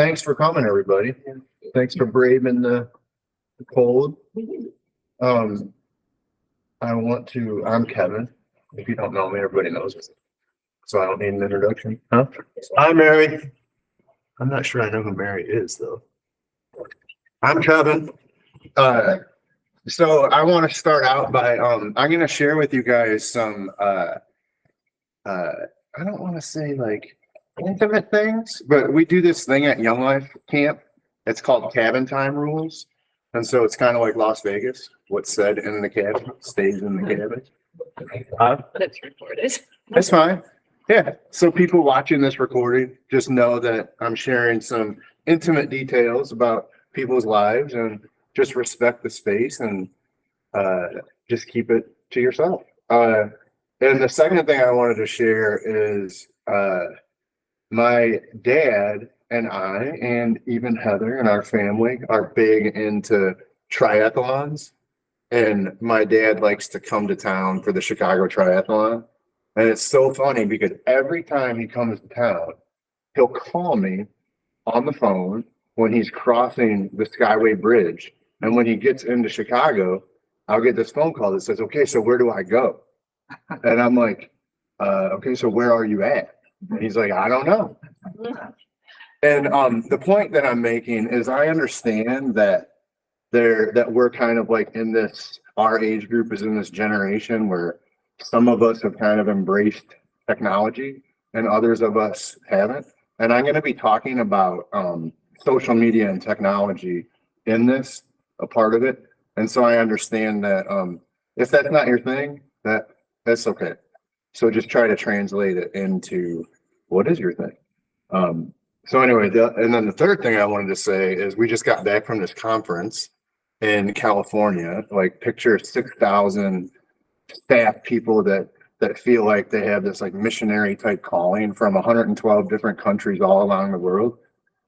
Thanks for coming, everybody. Thanks for braving the cold. I'm Kevin. If you don't know me, everybody knows me. So I don't need an introduction. Huh? Hi, Mary. I'm not sure I know who Mary is, though. I'm Kevin. So I want to start out by, I'm going to share with you guys some, I don't want to say like intimate things, but we do this thing at Young Life Camp. It's called cabin time rules. And so it's kind of like Las Vegas. What's said in the cabin stays in the cabin. But it's recorded. That's fine. Yeah. So people watching this recording just know that I'm sharing some intimate details about people's lives, and just respect the space and just keep it to yourself. And the second thing I wanted to share is my dad and I, and even Heather and our family, are big into triathlons. And my dad likes to come to town for the Chicago Triathlon. And it's so funny because every time he comes to town, he'll call me on the phone when he's crossing the Skyway Bridge. And when he gets into Chicago, I'll get this phone call that says, okay, so where do I go? And I'm like, okay, so where are you at? And he's like, I don't know. And the point that I'm making is I understand that we're kind of like in this, our age group is in this generation where some of us have kind of embraced technology and others of us haven't. And I'm going to be talking about social media and technology in this, a part of it. And so I understand that if that's not your thing, that's okay. So just try to translate it into what is your thing. So anyway, and then the third thing I wanted to say is we just got back from this conference in California. Like picture 6,000 staff people that feel like they have this like missionary type calling from 112 different countries all along the world.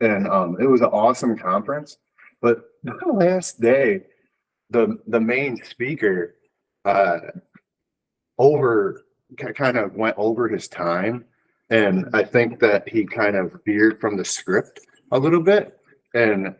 And it was an awesome conference. But the last day, the main speaker kind of went over his time. And I think that he kind of veered from the script a little bit. And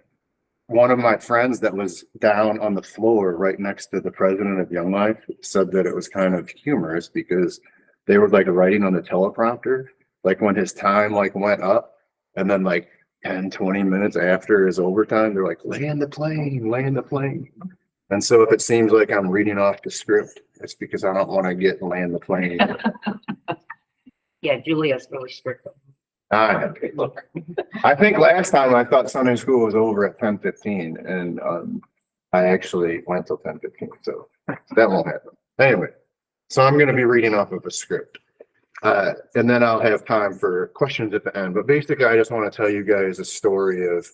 one of my friends that was down on the floor right next to the president of Young Life said that it was kind of humorous because they were like writing on the teleprompter, like when his time like went up, and then like 10, 20 minutes after his overtime, they're like, land the plane, land the plane. And so if it seems like I'm reading off the script, it's because I don't want to get land the plane. Yeah, Julia's really strict. Okay, look, I think last time I thought Sunday school was over at 10:15, and I actually went till 10:15, so that won't happen. Anyway, so I'm going to be reading off of a script, and then I'll have time for questions at the end. But basically, I just want to tell you guys a story of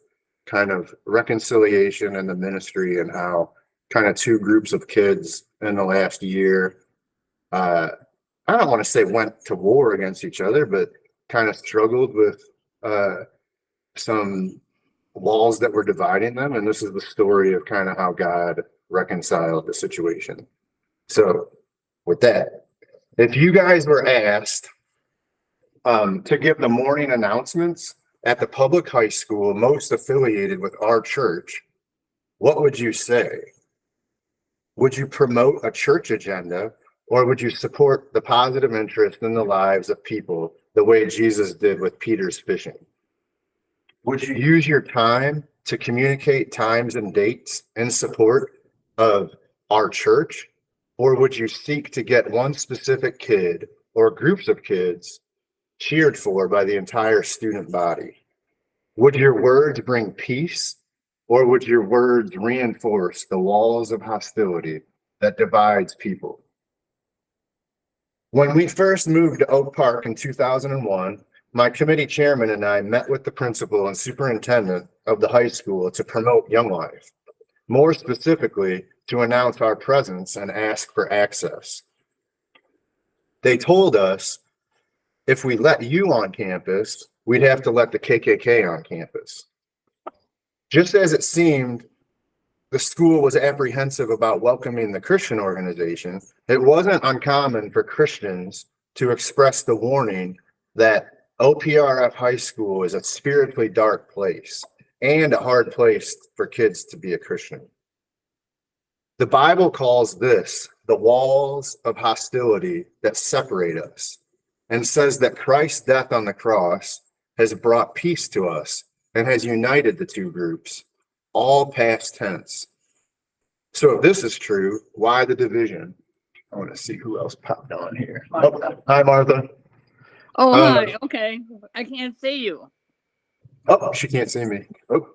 kind of reconciliation in the ministry and how kind of two groups of kids in the last year, I don't want to say went to war against each other, but kind of struggled with some walls that were dividing them. And this is the story of kind of how God reconciled the situation. So with that, if you guys were asked to give the morning announcements at the public high school most affiliated with our church, what would you say? Would you promote a church agenda, or would you support the positive interest in the lives of people the way Jesus did with Peter's fishing? Would you use your time to communicate times and dates in support of our church? Or would you seek to get one specific kid or groups of kids cheered for by the entire student body? Would your words bring peace, or would your words reinforce the walls of hostility that divides people? When we first moved to Oak Park in 2001, my committee chairman and I met with the principal and superintendent of the high school to promote Young Life, more specifically to announce our presence and ask for access. They told us if we let you on campus, we'd have to let the KKK on campus. Just as it seemed the school was apprehensive about welcoming the Christian organization, it wasn't uncommon for Christians to express the warning that OPRF High School is a spiritually dark place and a hard place for kids to be a Christian. The Bible calls this the walls of hostility that separate us, and says that Christ's death on the cross has brought peace to us and has united the two groups, all past tense. So if this is true, why the division? I want to see who else popped on here. Oh, hi, Martha. Oh, hi. Okay. I can't see you. Oh, she can't see me. Oh,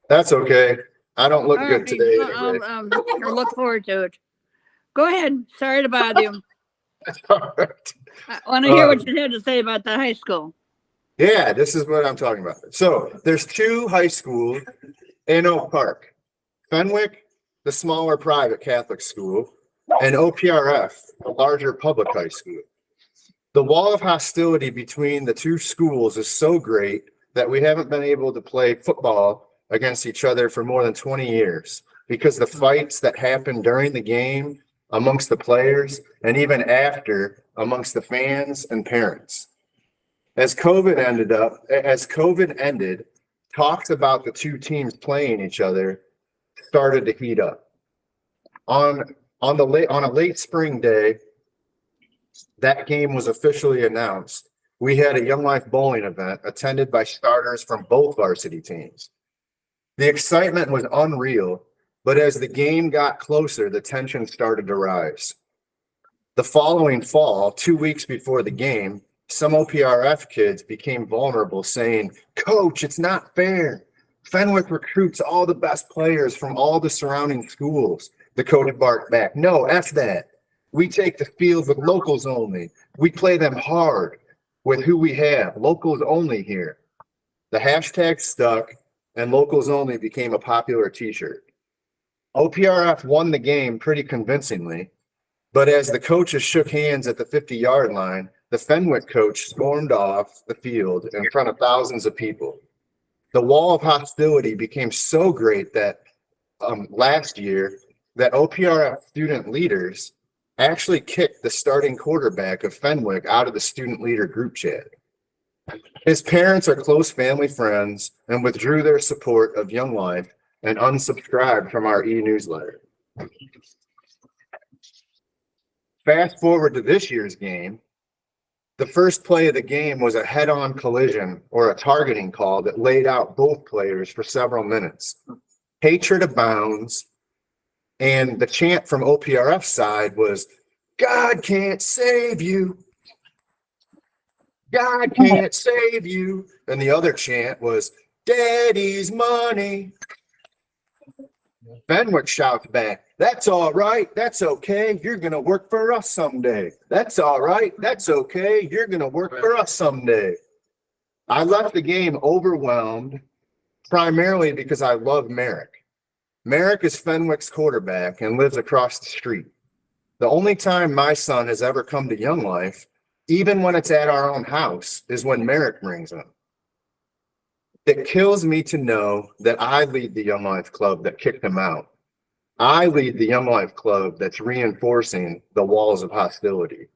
that's okay. I don't look All good right, today. I'll, Anyway. I'll look forward to it. Go ahead. Sorry to bother you. That's all right. I want to hear what you had to say about the high school. Yeah, this is what I'm talking about. So there's two high schools in Oak Park. Fenwick, the smaller private Catholic school, and OPRF, the larger public high school. The wall of hostility between the two schools is so great that we haven't been able to play football against each other for more than 20 years because the fights that happen during the game amongst the players and even after amongst the fans and parents. As COVID ended, talks about the two teams playing each other started to heat up. On a late spring day, that game was officially announced. We had a Young Life bowling event attended by starters from both varsity teams. The excitement was unreal, but as the game got closer, the tension started to rise. The following fall, 2 weeks before the game, some OPRF kids became vulnerable, saying, "Coach, it's not fair. Fenwick recruits all the best players from all the surrounding schools." The coach barked back, "No, F that. We take the field with locals only. We play them hard with who we have. Locals only here." The hashtag stuck, and locals only became a popular t-shirt. OPRF won the game pretty convincingly, but as the coaches shook hands at the 50-yard line, the Fenwick coach stormed off the field in front of thousands of people. The wall of hostility became so great that last year that OPRF student leaders actually kicked the starting quarterback of Fenwick out of the student leader group chat. His parents are close family friends and withdrew their support of Young Life and unsubscribed from our e-newsletter. Fast forward to this year's game. The first play of the game was a head-on collision or a targeting call that laid out both players for several minutes. Hatred abounds, and the chant from OPRF's side was, "God can't save you. God can't save you." And the other chant was, "Daddy's money." Fenwick shouts back, "That's all right. That's okay. You're going to work for us someday. That's all right. That's okay. You're going to work for us someday." I left the game overwhelmed, primarily because I love Merrick. Merrick is Fenwick's quarterback and lives across the street. The only time my son has ever come to Young Life, even when it's at our own house, is when Merrick brings him. It kills me to know that I lead the Young Life Club that kicked him out. I lead the Young Life Club that's reinforcing the walls of hostility.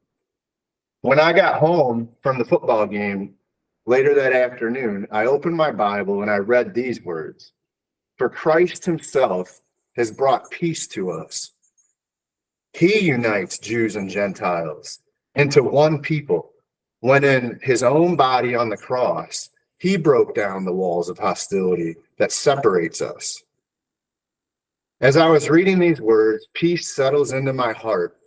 When I got home from the football game later that afternoon, I opened my Bible and I read these words: "For Christ himself has brought peace to us. He unites Jews and Gentiles into one people when in his own body on the cross, he broke down the walls of hostility that separates us." As I was reading these words, peace settles into my heart,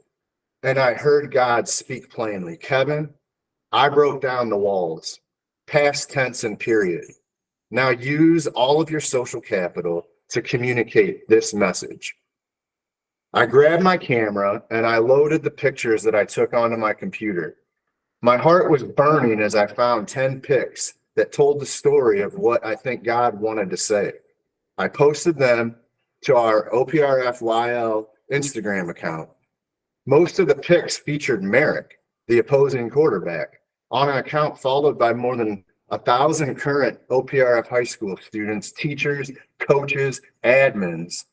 and I heard God speak plainly. "Kevin, I broke down the walls, past tense and period. Now use all of your social capital to communicate this message." I grabbed my camera and I loaded the pictures that I took onto my computer. My heart was burning as I found 10 pics that told the story of what I think God wanted to say. I posted them to our OPRFYL Instagram account. Most of the pics featured Merrick, the opposing quarterback, on an account followed by more than 1,000 current OPRF high school students, teachers, coaches, admins,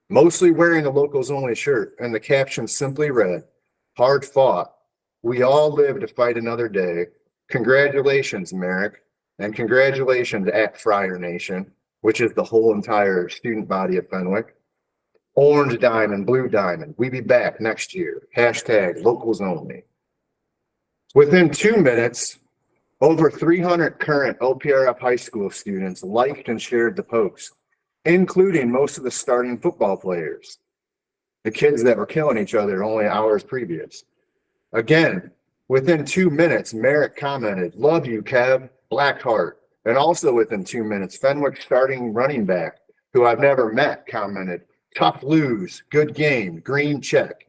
mostly wearing a locals only shirt, and the caption simply read, "Hard fought. We all live to fight another day. Congratulations, Merrick, and congratulations at Friar Nation, which is the whole entire student body of Fenwick. Orange Diamond, Blue Diamond, we be back next year. Hashtag locals only. Within 2 minutes, over 300 current OPRF high school students liked and shared the post, including most of the starting football players, the kids that were killing each other only hours previous. Again, within 2 minutes, Merrick commented, "Love you, Kev, Blackheart." And also within 2 minutes, Fenwick starting running back, who I've never met, commented, "Tough lose, good game, green check."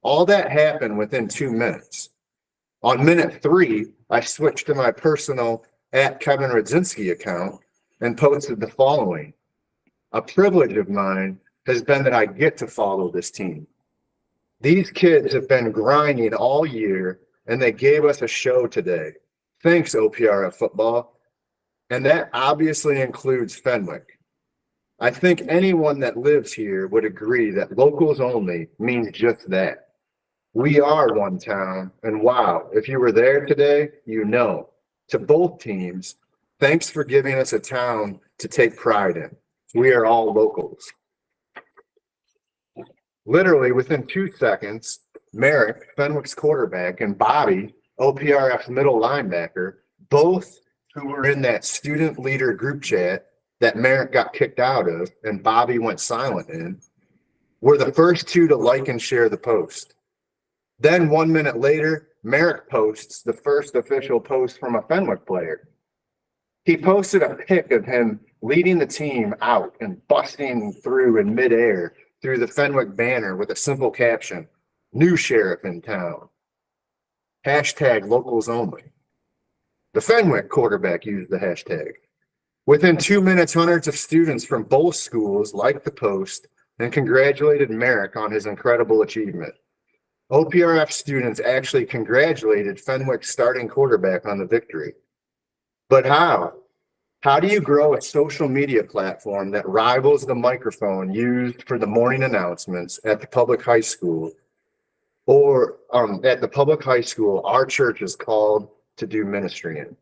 All that happened within 2 minutes. On minute 3, I switched to my personal @Kevin Radzinski account and posted the following. A privilege of mine has been that I get to follow this team. These kids have been grinding all year and they gave us a show today. Thanks, OPRF football. And that obviously includes Fenwick. I think anyone that lives here would agree that locals only means just that. We are one town, and wow, if you were there today, you know. To both teams, thanks for giving us a town to take pride in. We are all locals. Literally within 2 seconds, Merrick, Fenwick's quarterback, and Bobby, OPRF's middle linebacker, both who were in that student leader group chat that Merrick got kicked out of and Bobby went silent in, were the first 2 to like and share the post. Then 1 minute later, Merrick posts the first official post from a Fenwick player. He posted a pic of him leading the team out and busting through in midair through the Fenwick banner with a simple caption, "New sheriff in town." Hashtag locals only. The Fenwick quarterback used the hashtag. Within 2 minutes, hundreds of students from both schools liked the post and congratulated Merrick on his incredible achievement. OPRF students actually congratulated Fenwick's starting quarterback on the victory. But how? How do you grow a social media platform that rivals the microphone used for the morning announcements at the public high school or at the public high school our church is called to do ministry in?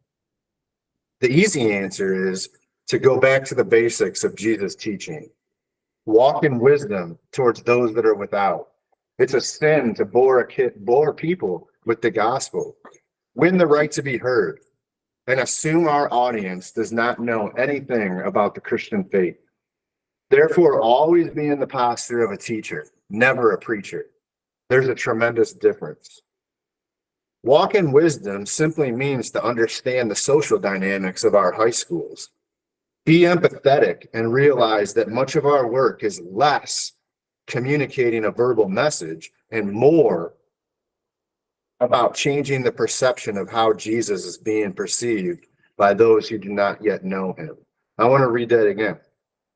The easy answer is to go back to the basics of Jesus' teaching. Walk in wisdom towards those that are without. It's a sin to bore people with the gospel. Win the right to be heard and assume our audience does not know anything about the Christian faith. Therefore, always be in the posture of a teacher, never a preacher. There's a tremendous difference. Walk in wisdom simply means to understand the social dynamics of our high schools. Be empathetic and realize that much of our work is less communicating a verbal message and more about changing the perception of how Jesus is being perceived by those who do not yet know him. I want to read that again.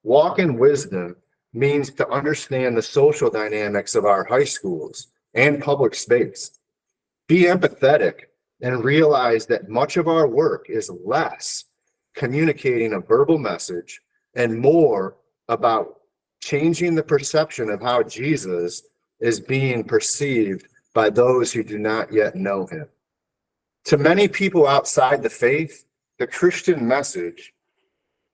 Walk in wisdom means to understand the social dynamics of our high schools and public space. Be empathetic and realize that much of our work is less communicating a verbal message and more about changing the perception of how Jesus is being perceived by those who do not yet know him. To many people outside the faith, the Christian message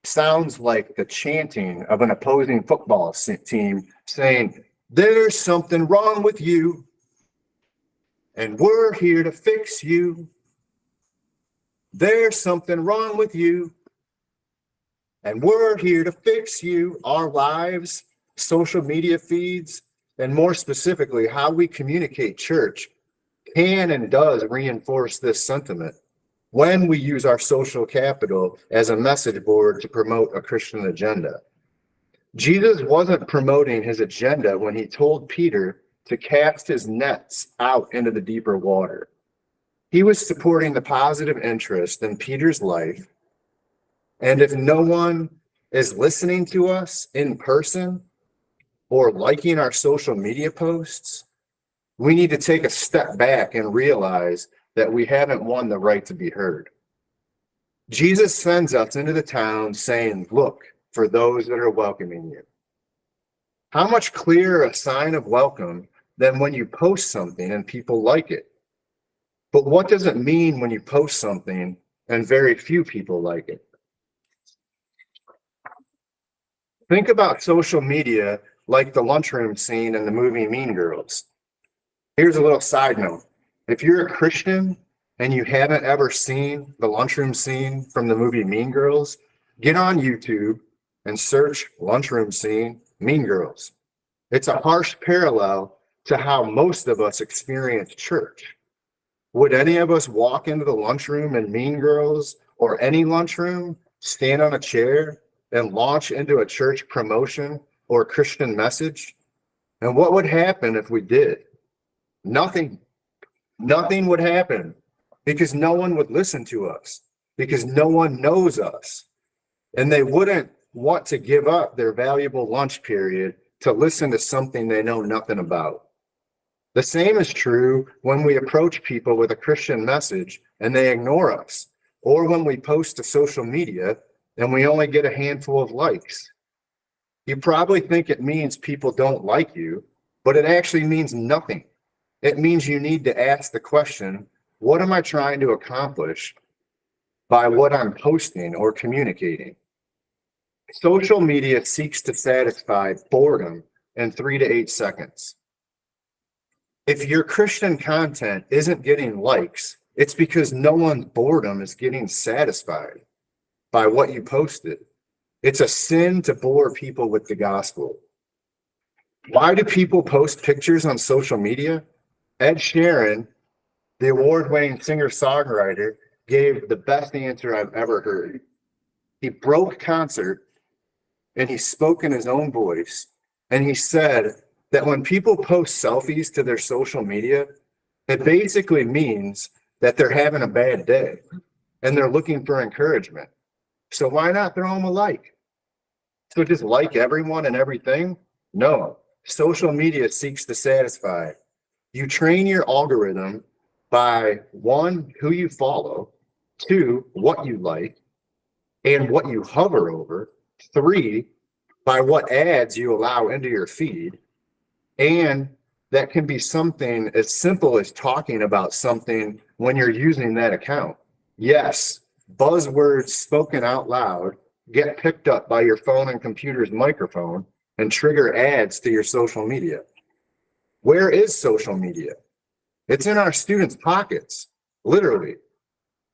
sounds like the chanting of an opposing football team saying, "There's something wrong with you, and we're here to fix you. There's something wrong with you, and we're here to fix you." Our lives, social media feeds, and more specifically, how we communicate church can and does reinforce this sentiment when we use our social capital as a message board to promote a Christian agenda. Jesus wasn't promoting his agenda when he told Peter to cast his nets out into the deeper water. He was supporting the positive interest in Peter's life. And if no one is listening to us in person or liking our social media posts, we need to take a step back and realize that we haven't won the right to be heard. Jesus sends us into the town saying, "Look for those that are welcoming you." How much clearer a sign of welcome than when you post something and people like it? But what does it mean when you post something and very few people like it? Think about social media like the lunchroom scene in the movie Mean Girls. Here's a little side note. If you're a Christian and you haven't ever seen the lunchroom scene from the movie Mean Girls, get on YouTube and search lunchroom scene Mean Girls. It's a harsh parallel to how most of us experience church. Would any of us walk into the lunchroom in Mean Girls or any lunchroom, stand on a chair, and launch into a church promotion or Christian message? And what would happen if we did? Nothing. Nothing would happen because no one would listen to us, because no one knows us. And they wouldn't want to give up their valuable lunch period to listen to something they know nothing about. The same is true when we approach people with a Christian message and they ignore us, or when we post to social media and we only get a handful of likes. You probably think it means people don't like you, but it actually means nothing. It means you need to ask the question, what am I trying to accomplish by what I'm posting or communicating? Social media seeks to satisfy boredom in 3 to 8 seconds. If your Christian content isn't getting likes, it's because no one's boredom is getting satisfied by what you posted. It's a sin to bore people with the gospel. Why do people post pictures on social media? Ed Sheeran, the award-winning singer-songwriter, gave the best answer I've ever heard. He broke concert and he spoke in his own voice, and he said that when people post selfies to their social media, it basically means that they're having a bad day and they're looking for encouragement. So why not throw them a like? So just like everyone and everything? No. Social media seeks to satisfy. You train your algorithm by 1, who you follow, 2, what you like and what you hover over, 3, by what ads you allow into your feed. And that can be something as simple as talking about something when you're using that account. Yes, buzzwords spoken out loud get picked up by your phone and computer's microphone and trigger ads to your social media. Where is social media? It's in our students' pockets, literally.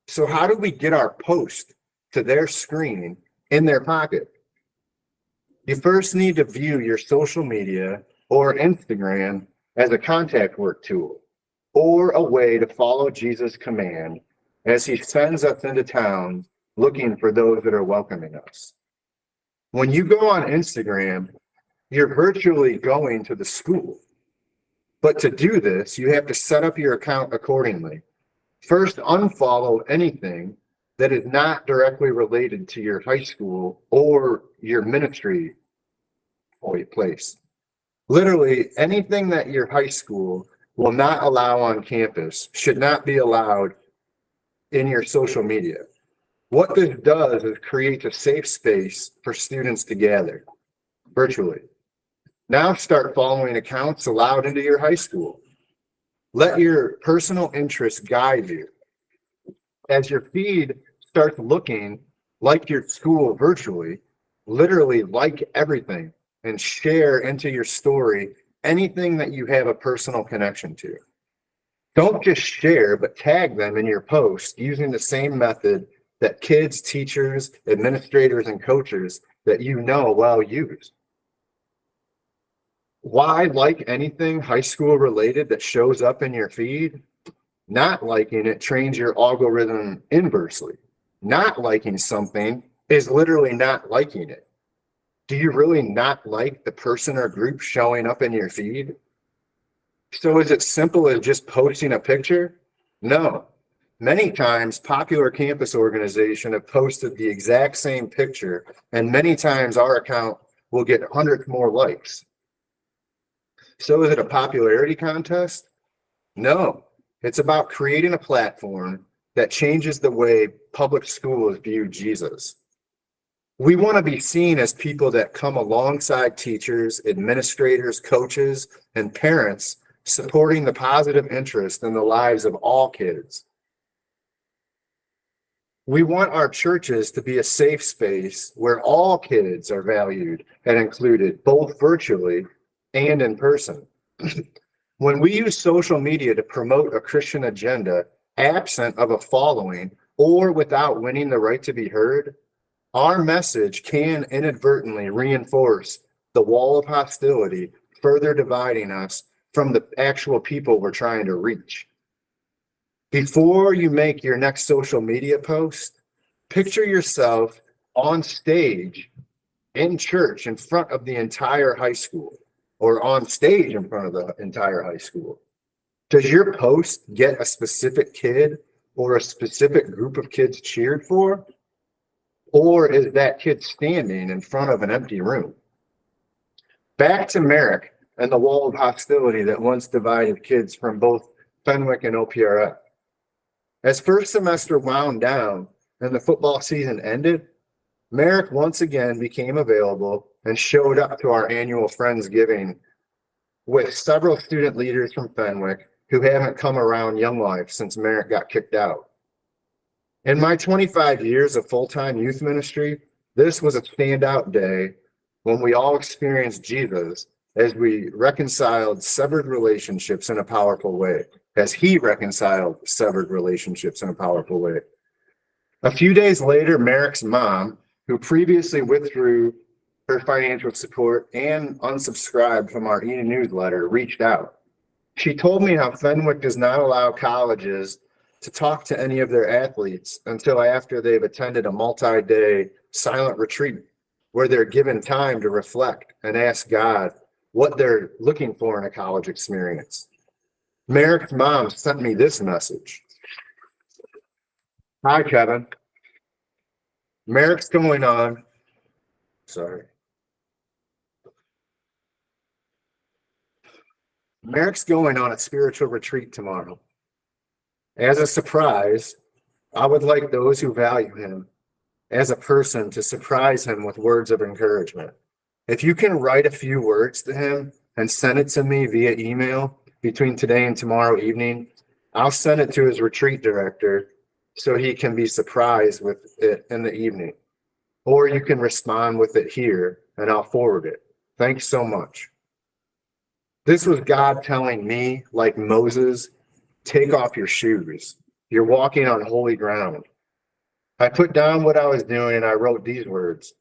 So how do we get our post to their screen in their pocket? You first need to view your social media or Instagram as a contact work tool or a way to follow Jesus' command as he sends us into town looking for those that are welcoming us. When you go on Instagram, you're virtually going to the school. But to do this, you have to set up your account accordingly. First, unfollow anything that is not directly related to your high school or your ministry place. Literally, anything that your high school will not allow on campus should not be allowed in your social media. What this does is create a safe space for students to gather virtually. Now start following accounts allowed into your high school. Let your personal interests guide you. As your feed starts looking like your school virtually, literally like everything and share into your story anything that you have a personal connection to. Don't just share, but tag them in your post using the same method that kids, teachers, administrators, and coaches that you know well use. Why like anything high school related that shows up in your feed? Not liking it trains your algorithm inversely. Not liking something is literally not liking it. Do you really not like the person or group showing up in your feed? So is it simple as just posting a picture? No. Many times popular campus organizations have posted the exact same picture, and many times our account will get hundreds more likes. So is it a popularity contest? No, it's about creating a platform that changes the way public schools view Jesus. We want to be seen as people that come alongside teachers, administrators, coaches, and parents supporting the positive interest in the lives of all kids. We want our churches to be a safe space where all kids are valued and included, both virtually and in person. When we use social media to promote a Christian agenda, absent of a following or without winning the right to be heard, our message can inadvertently reinforce the wall of hostility, further dividing us from the actual people we're trying to reach. Before you make your next social media post, picture yourself on stage in church in front of the entire high school, or on stage in front of the entire high school. Does your post get a specific kid or a specific group of kids cheered for? Or is that kid standing in front of an empty room? Back to Merrick and the wall of hostility that once divided kids from both Fenwick and OPRF. As first semester wound down and the football season ended, Merrick once again became available and showed up to our annual Friendsgiving with several student leaders from Fenwick who haven't come around Young Life since Merrick got kicked out. In my 25 years of full-time youth ministry, this was a standout day when we all experienced Jesus as we reconciled severed relationships in a powerful way, as he reconciled severed relationships in a powerful way. A few days later, Merrick's mom, who previously withdrew her financial support and unsubscribed from our e-newsletter, reached out. She told me how Fenwick does not allow colleges to talk to any of their athletes until after they've attended a multi-day silent retreat where they're given time to reflect and ask God what they're looking for in a college experience. Merrick's mom sent me this message. Hi, Kevin. Merrick's going on. Merrick's going on a spiritual retreat tomorrow. As a surprise, I would like those who value him as a person to surprise him with words of encouragement. If you can write a few words to him and send it to me via email between today and tomorrow evening, I'll send it to his retreat director so he can be surprised with it in the evening. Or you can respond with it here and I'll forward it. Thanks so much. This was God telling me, like Moses, take off your shoes. You're walking on holy ground. I put down what I was doing and I wrote these words.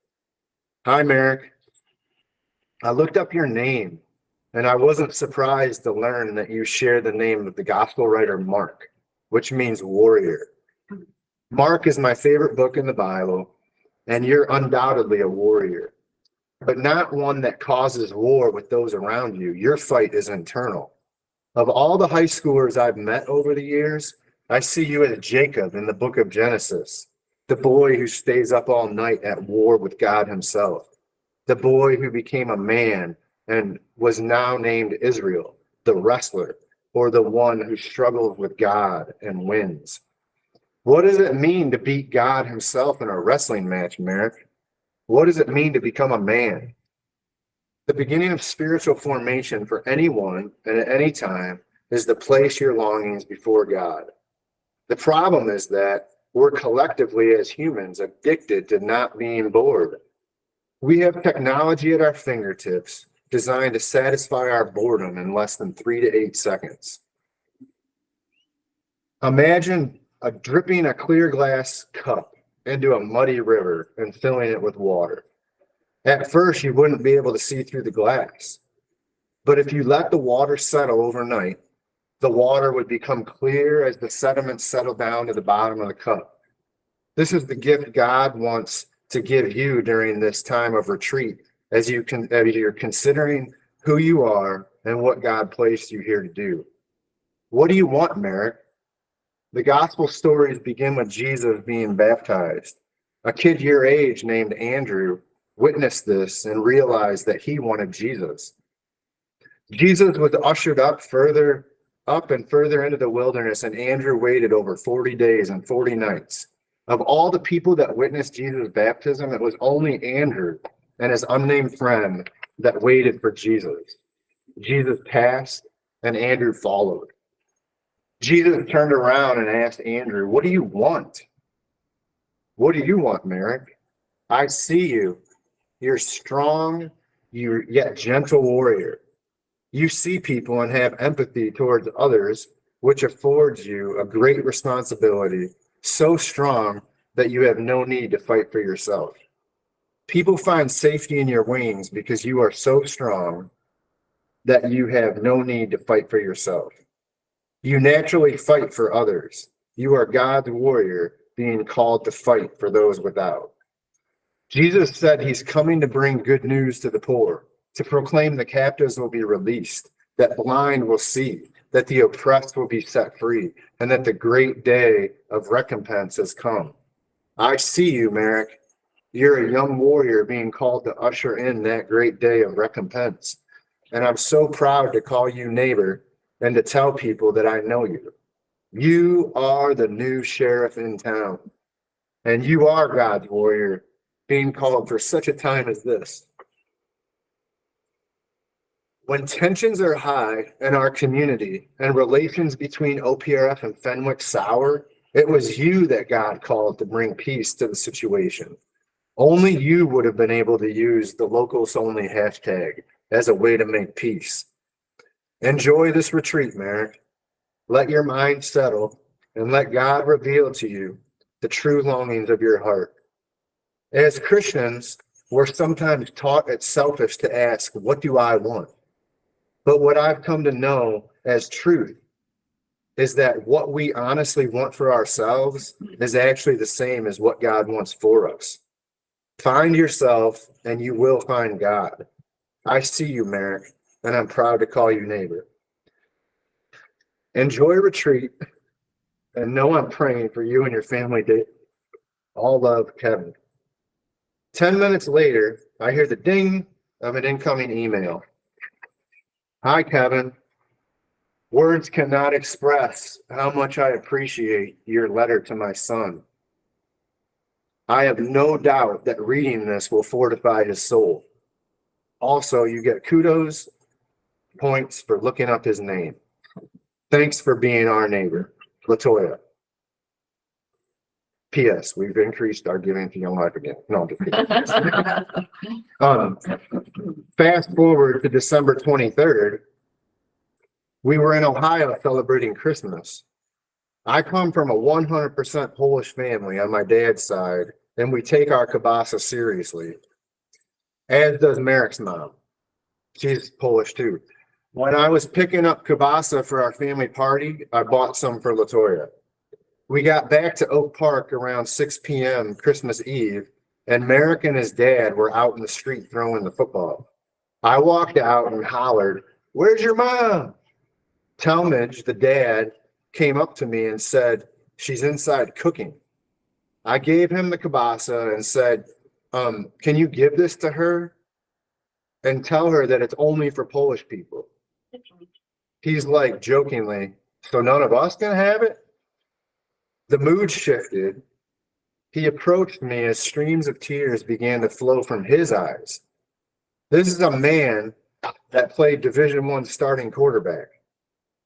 Hi, Merrick. I looked up your name and I wasn't surprised to learn that you share the name of the gospel writer Mark, which means warrior. Mark is my favorite book in the Bible, and you're undoubtedly a warrior, but not one that causes war with those around you. Your fight is internal. Of all the high schoolers I've met over the years, I see you as Jacob in the book of Genesis, the boy who stays up all night at war with God himself, the boy who became a man and was now named Israel, the wrestler, or the one who struggles with God and wins. What does it mean to beat God himself in a wrestling match, Merrick? What does it mean to become a man? The beginning of spiritual formation for anyone and at any time is to place your longings before God. The problem is that we're collectively as humans addicted to not being bored. We have technology at our fingertips designed to satisfy our boredom in less than 3 to 8 seconds. Imagine dripping a clear glass cup into a muddy river and filling it with water. At first, you wouldn't be able to see through the glass. But if you let the water settle overnight, the water would become clear as the sediments settle down to the bottom of the cup. This is the gift God wants to give you during this time of retreat as you're considering who you are and what God placed you here to do. What do you want, Merrick? The gospel stories begin with Jesus being baptized. A kid your age named Andrew witnessed this and realized that he wanted Jesus. Jesus was ushered up and further into the wilderness, and Andrew waited over 40 days and 40 nights. Of all the people that witnessed Jesus' baptism, it was only Andrew and his unnamed friend that waited for Jesus. Jesus passed, and Andrew followed. Jesus turned around and asked Andrew, "What do you want?" "What do you want, Merrick? I see you. You're strong, you're yet gentle warrior. You see people and have empathy towards others, which affords you a great responsibility, so strong that you have no need to fight for yourself. People find safety in your wings because you are so strong that you have no need to fight for yourself. You naturally fight for others. You are God's warrior being called to fight for those without." Jesus said he's coming to bring good news to the poor, to proclaim the captives will be released, that blind will see, that the oppressed will be set free, and that the great day of recompense has come. I see you, Merrick. You're a young warrior being called to usher in that great day of recompense. And I'm so proud to call you neighbor and to tell people that I know you. You are the new sheriff in town, and you are God's warrior being called for such a time as this. When tensions are high in our community and relations between OPRF and Fenwick sour, it was you that God called to bring peace to the situation. Only you would have been able to use the locals only hashtag as a way to make peace. Enjoy this retreat, Merrick. Let your mind settle and let God reveal to you the true longings of your heart. As Christians, we're sometimes taught it's selfish to ask, "What do I want?" But what I've come to know as truth is that what we honestly want for ourselves is actually the same as what God wants for us. Find yourself and you will find God. I see you, Merrick, and I'm proud to call you neighbor. Enjoy retreat and know I'm praying for you and your family day. All love, Kevin. 10 minutes later, I hear the ding of an incoming email. "Hi, Kevin. Words cannot express how much I appreciate your letter to my son. I have no doubt that reading this will fortify his soul. Also, you get kudos points for looking up his name. Thanks for being our neighbor, Latoya. P.S. We've increased our giving to Young Life again." No, I'm just kidding. Fast forward to December 23rd. We were in Ohio celebrating Christmas. I come from a 100% Polish family on my dad's side, and we take our kielbasa seriously, as does Merrick's mom. She's Polish too. When I was picking up kielbasa for our family party, I bought some for Latoya. We got back to Oak Park around 6 p.m. Christmas Eve, and Merrick and his dad were out in the street throwing the football. I walked out and hollered, "Where's your mom?" Talmadge, the dad, came up to me and said, "She's inside cooking." I gave him the kielbasa and said, "Can you give this to her and tell her that it's only for Polish people?" He's like jokingly, "So none of us can have it?" The mood shifted. He approached me as streams of tears began to flow from his eyes. This is a man that played Division I starting quarterback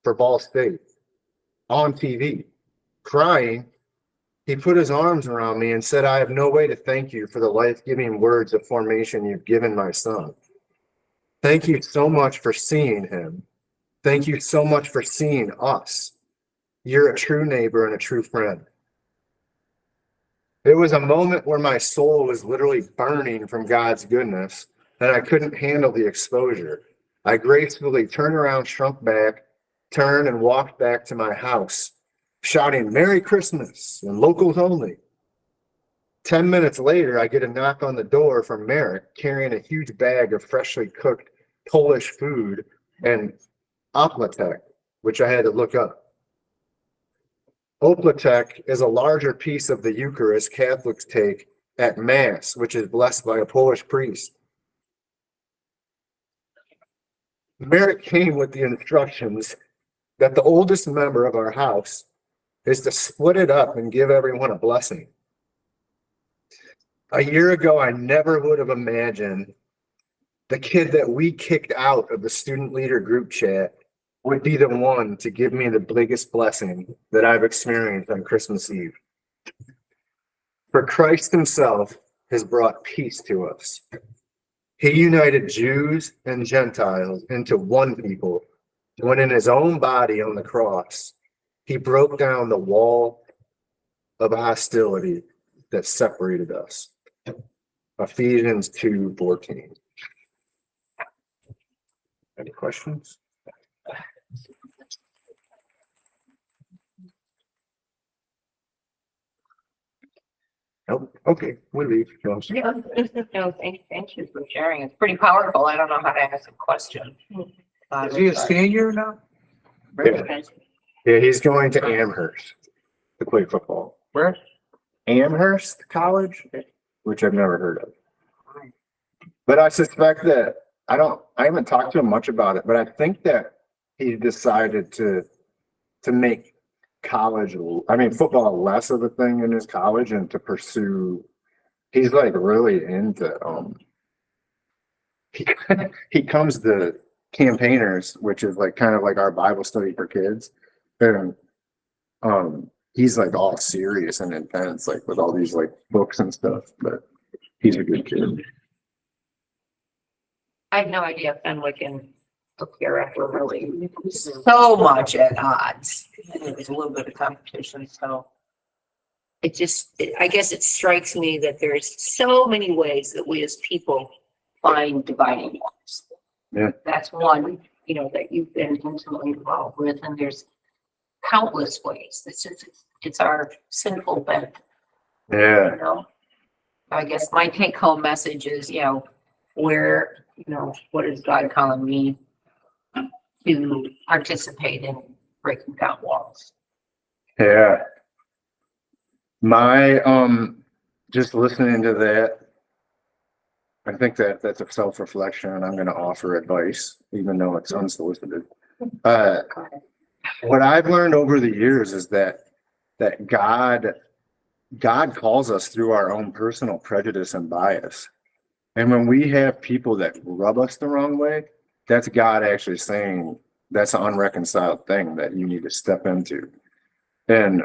for Ball State on TV. Crying, he put his arms around me and said, "I have no way to thank you for the life-giving words of formation you've given my son. Thank you so much for seeing him. Thank you so much for seeing us. You're a true neighbor and a true friend." It was a moment where my soul was literally burning from God's goodness, and I couldn't handle the exposure. I gracefully turned around, shrunk back, turned and walked back to my house, shouting "Merry Christmas" and "Locals only." 10 minutes later, I get a knock on the door from Merrick carrying a huge bag of freshly cooked Polish food and Oplatek, which I had to look up. Oplatek is a larger piece of the Eucharist Catholics take at Mass, which is blessed by a Polish priest. Merrick came with the instructions that the oldest member of our house is to split it up and give everyone a blessing. A year ago, I never would have imagined the kid that we kicked out of the student leader group chat would be the one to give me the biggest blessing that I've experienced on Christmas Eve. For Christ himself has brought peace to us. He united Jews and Gentiles into one people when in his own body on the cross, he broke down the wall of hostility that separated us. Ephesians 2:14. Any questions? Nope. Okay, we'll leave. No, thank you for sharing. It's pretty powerful. I don't know how to ask a question. Is he a senior now? Yeah, he's going to Amherst to play football. Where? Amherst College, which I've never heard of. But I suspect that I haven't talked to him much about it, but I think that he decided to make football less of a thing in his college and to pursue, he's like really into, he comes to Campaigners, which is like kind of like our Bible study for kids. And, he's like all serious and intense, like with all these like books and stuff, but he's a good kid. I have no idea if Fenwick and Sierra were really so much at odds. And it was a little bit of competition, so. I guess it strikes me that there's so many ways that we as people find dividing lines. Yeah. That's one, that you've been intimately involved with, and there's countless ways. It's our sinful bent, Yeah. I guess my take home message is, where, what is God calling me to participate in breaking down walls? Yeah. My, just listening to that, I think that that's a self-reflection, and I'm going to offer advice, even though it's unsolicited. What I've learned over the years is that God calls us through our own personal prejudice and bias. And when we have people that rub us the wrong way, that's God actually saying that's an unreconciled thing that you need to step into. And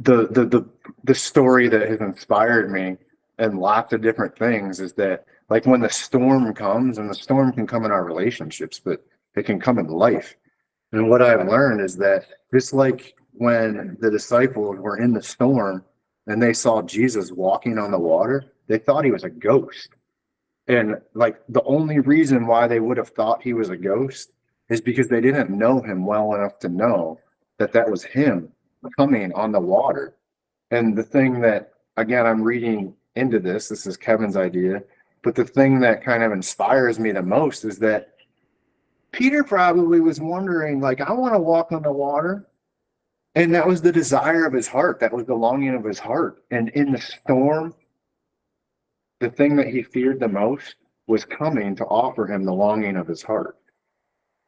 the story that has inspired me and lots of different things is that, like, when the storm comes, and the storm can come in our relationships, but it can come in life. And what I've learned is that just like when the disciples were in the storm and they saw Jesus walking on the water, they thought he was a ghost. And like the only reason why they would have thought he was a ghost is because they didn't know him well enough to know that that was him coming on the water. And the thing that, again, I'm reading into this is Kevin's idea, but the thing that kind of inspires me the most is that Peter probably was wondering, like, I want to walk on the water. And that was the desire of his heart. That was the longing of his heart. And in the storm, the thing that he feared the most was coming to offer him the longing of his heart.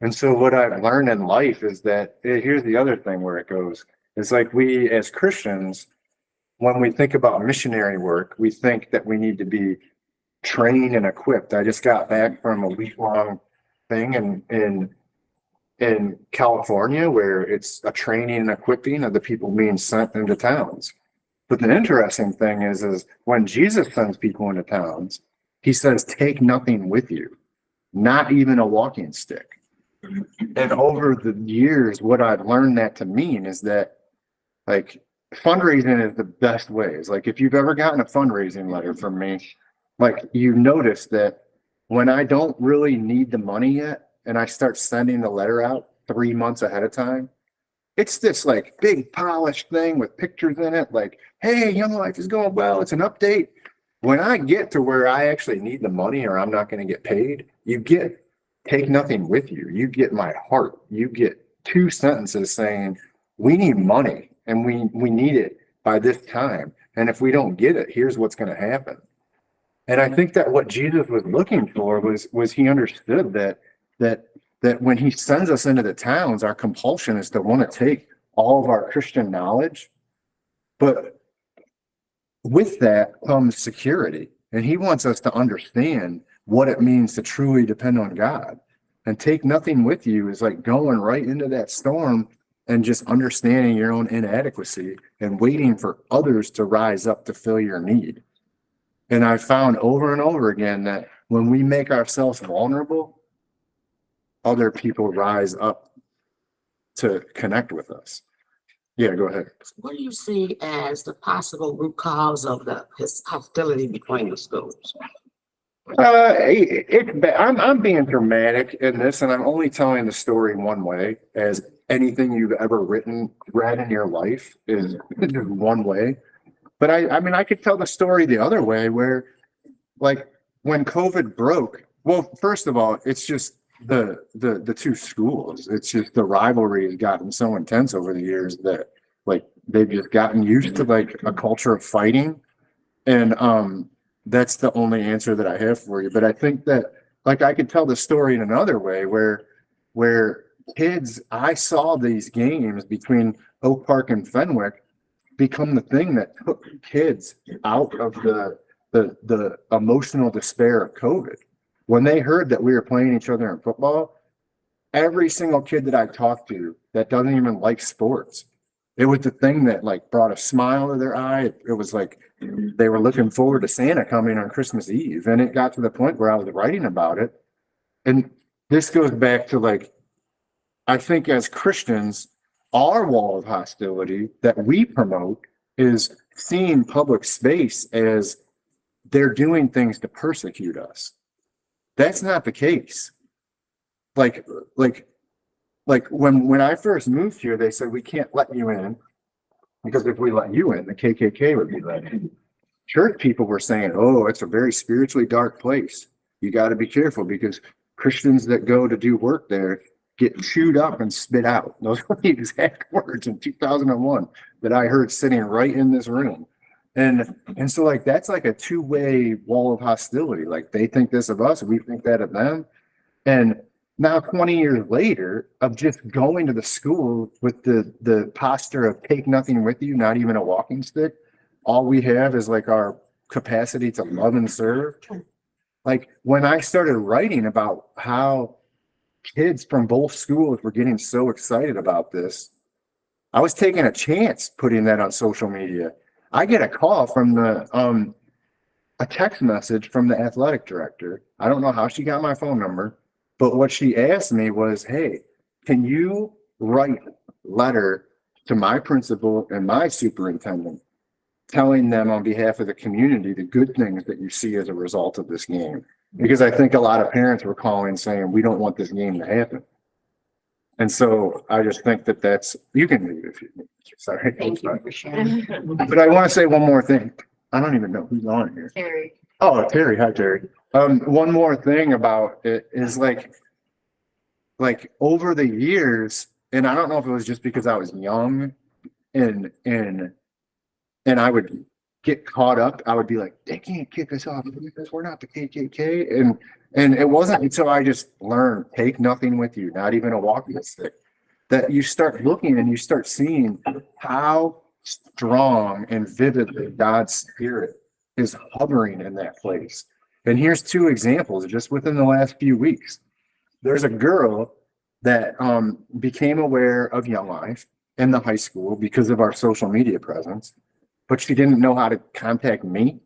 And so what I've learned in life is that, here's the other thing where it goes. It's like we as Christians, when we think about missionary work, we think that we need to be trained and equipped. I just got back from a week-long thing in California where it's a training and equipping of the people being sent into towns. But the interesting thing is when Jesus sends people into towns, he says, take nothing with you, not even a walking stick. And over the years, what I've learned that to mean is that, like, fundraising is the best ways. Like, if you've ever gotten a fundraising letter from me, like, you notice that when I don't really need the money yet, and I start sending the letter out 3 months ahead of time, it's this like big polished thing with pictures in it, like, hey, Young Life is going well, it's an update. When I get to where I actually need the money or I'm not going to get paid, you get take nothing with you. You get my heart. You get 2 sentences saying, we need money and we need it by this time. And if we don't get it, here's what's going to happen. And I think that what Jesus was looking for was he understood that when he sends us into the towns, our compulsion is to want to take all of our Christian knowledge, but with that comes security. And he wants us to understand what it means to truly depend on God. And take nothing with you is like going right into that storm and just understanding your own inadequacy and waiting for others to rise up to fill your need. And I found over and over again that when we make ourselves vulnerable, other people rise up to connect with us. Yeah, go ahead. What do you see as the possible root cause of the hostility between the schools? I'm being dramatic in this, and I'm only telling the story one way, as anything you've ever read in your life is one way. But I mean, I could tell the story the other way, where like when COVID broke, well, first of all, it's just the two schools. It's just the rivalry has gotten so intense over the years that like they've just gotten used to like a culture of fighting. And that's the only answer that I have for you. But I think that like I could tell the story in another way where kids, I saw these games between Oak Park and Fenwick become the thing that took kids out of the emotional despair of COVID. When they heard that we were playing each other in football, every single kid that I talked to that doesn't even like sports, it was the thing that like brought a smile to their eye. It was like they were looking forward to Santa coming on Christmas Eve. And it got to the point where I was writing about it. And this goes back to like, I think as Christians, our wall of hostility that we promote is seeing public space as they're doing things to persecute us. That's not the case. Like when I first moved here, they said we can't let you in because if we let you in, the KKK would be let in. Church people were saying, "Oh, it's a very spiritually dark place. You got to be careful because Christians that go to do work there get chewed up and spit out." Those were the exact words in 2001 that I heard sitting right in this room. And so like that's like a two-way wall of hostility. Like they think this of us, we think that of them. And now 20 years later of just going to the school with the posture of take nothing with you, not even a walking stick. All we have is like our capacity to love and serve. Like when I started writing about how kids from both schools were getting so excited about this, I was taking a chance putting that on social media. I get a call from a text message from the athletic director. I don't know how she got my phone number, but what she asked me was, "Hey, can you write a letter to my principal and my superintendent telling them on behalf of the community the good things that you see as a result of this game?" Because I think a lot of parents were calling saying, "We don't want this game to happen." And so I just think that that's, you can leave if you need. Sorry. Thank you for sharing. But I want to say one more thing. I don't even know who's on here. Terry. Oh, Terry. Hi, Terry. One more thing about it is like over the years, and I don't know if it was just because I was young and I would get caught up. I would be like, they can't kick us off because we're not the KKK. And it wasn't until I just learned, take nothing with you, not even a walking stick, that you start looking and you start seeing how strong and vividly God's spirit is hovering in that place. And here's two examples just within the last few weeks. There's a girl that became aware of Young Life in the high school because of our social media presence, but she didn't know how to contact me.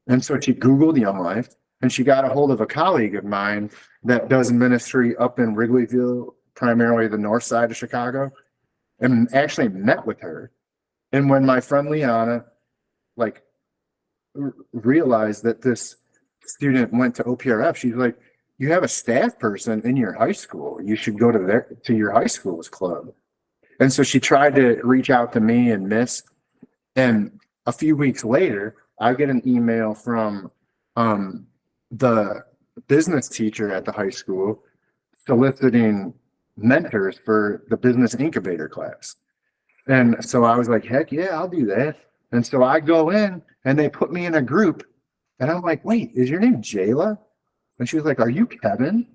And so she Googled Young Life and she got a hold of a colleague of mine that does ministry up in Wrigleyville, primarily the north side of Chicago, and actually met with her. And when my friend Liana like realized that this student went to OPRF, she's like, "You have a staff person in your high school. You should go to your high school's club." And so she tried to reach out to me and Miss. And a few weeks later, I get an email from the business teacher at the high school soliciting mentors for the business incubator class. And so I was like, heck yeah, I'll do that. And so I go in and they put me in a group and I'm like, "Wait, is your name Jayla?" And she was like, "Are you Kevin?"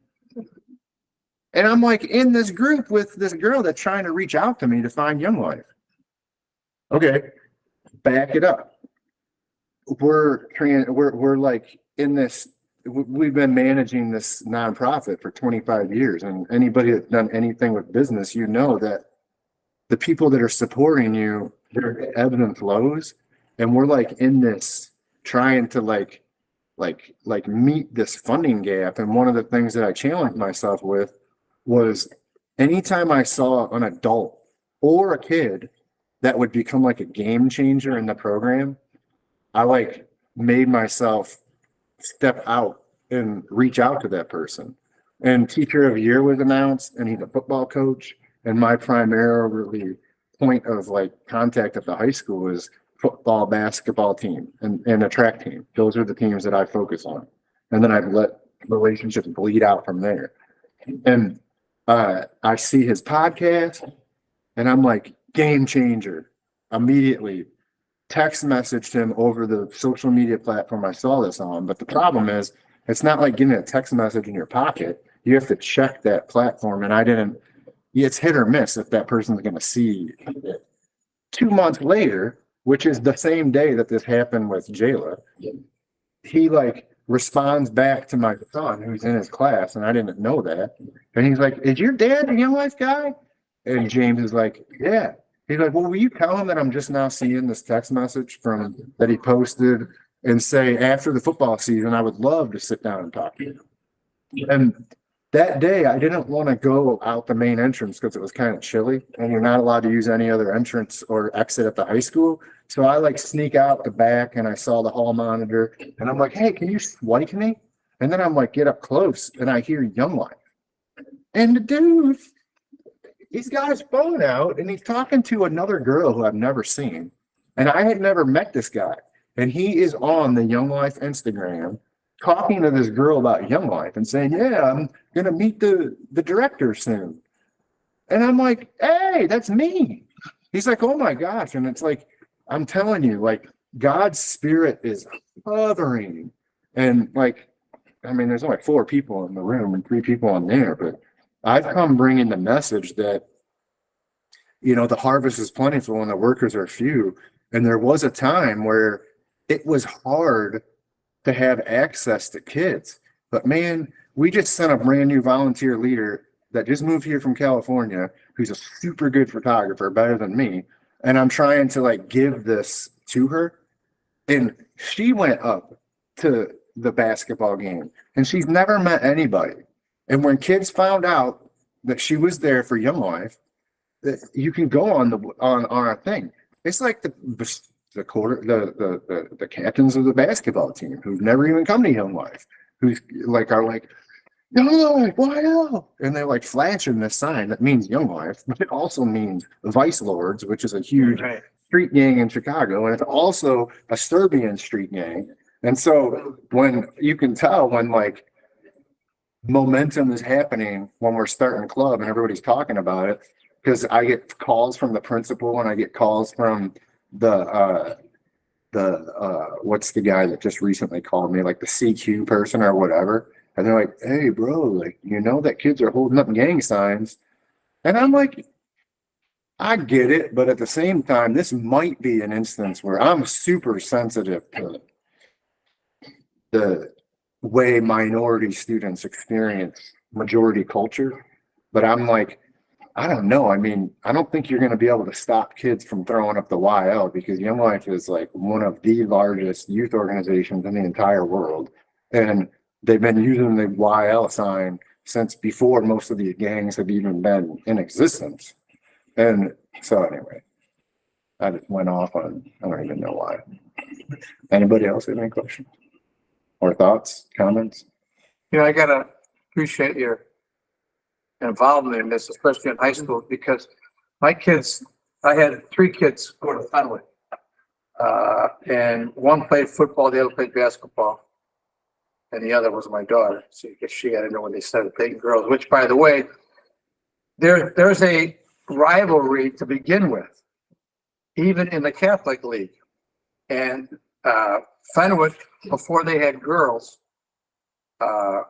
And I'm like in this group with this girl that's trying to reach out to me to find Young Life. Okay, back it up. We're like in this we've been managing this nonprofit for 25 years, and anybody that's done anything with business, you know that the people that are supporting you, their ebbs and flows, and we're like in this trying to meet this funding gap. And one of the things that I challenged myself with was anytime I saw an adult or a kid that would become like a game changer in the program, I like made myself step out and reach out to that person. And Teacher of the Year was announced, and he's a football coach. And my primary point of like contact at the high school is football, basketball team, and a track team. Those are the teams that I focus on. And then I've let relationships bleed out from there. And I see his podcast, and I'm like, game changer. Immediately text messaged him over the social media platform I saw this on. But the problem is, it's not like getting a text message in your pocket. You have to check that platform. And I didn't, it's hit or miss if that person's going to see it. 2 months later, which is the same day that this happened with Jayla, he like responds back to my son who's in his class, and I didn't know that. And he's like, is your dad the Young Life guy? And James is like, yeah. He's like, well, will you tell him that I'm just now seeing this text message from that he posted, and say after the football season, I would love to sit down and talk to you. And that day I didn't want to go out the main entrance because it was kind of chilly, and you're not allowed to use any other entrance or exit at the high school. So I like sneak out the back, and I saw the hall monitor, and I'm like, hey, can you swipe me? And then I'm like, get up close, and I hear Young Life. And the dude, he's got his phone out, and he's talking to another girl who I've never seen. And I had never met this guy. And he is on the Young Life Instagram talking to this girl about Young Life and saying, yeah, I'm going to meet the director soon. And I'm like, hey, that's me. He's like, oh my gosh. And it's like, I'm telling you, like, God's spirit is hovering. And like, I mean, there's only 4 people in the room and 3 people on there, but I've come bringing the message that, you know, the harvest is plentiful and the workers are few. And there was a time where it was hard to have access to kids. But man, we just sent a brand new volunteer leader that just moved here from California, who's a super good photographer, better than me. And I'm trying to like give this to her. And she went up to the basketball game, and she's never met anybody. And when kids found out that she was there for Young Life, that you can go on our thing. It's like the captains of the basketball team who've never even come to Young Life, who's like are like, Young Life, YL, and they're like flashing this sign that means Young Life, but it also means Vice Lords, which is a huge street gang in Chicago, and it's also a Serbian street gang. And so when you can tell when like momentum is happening when we're starting a club and everybody's talking about it, because I get calls from the principal and I get calls from the what's the guy that just recently called me, like the CQ person or whatever. And they're like, hey bro, like, you know that kids are holding up gang signs. And I'm like, I get it, but at the same time, this might be an instance where I'm super sensitive to the way minority students experience majority culture. But I'm like, I don't know. I mean, I don't think you're going to be able to stop kids from throwing up the YL, because Young Life is like one of the largest youth organizations in the entire world. And they've been using the YL sign since before most of these gangs have even been in existence. And so anyway, I just went off on, I don't even know why. Anybody else have any questions or thoughts, comments? You know, I gotta appreciate your involvement in this, especially in high school, because my kids, I had 3 kids go to Fenwick. And one played football, the other played basketball. And the other was my daughter. So because she had to know when they started taking girls, which by the way, there's a rivalry to begin with, even in the Catholic League. And Fenwick, before they had girls, I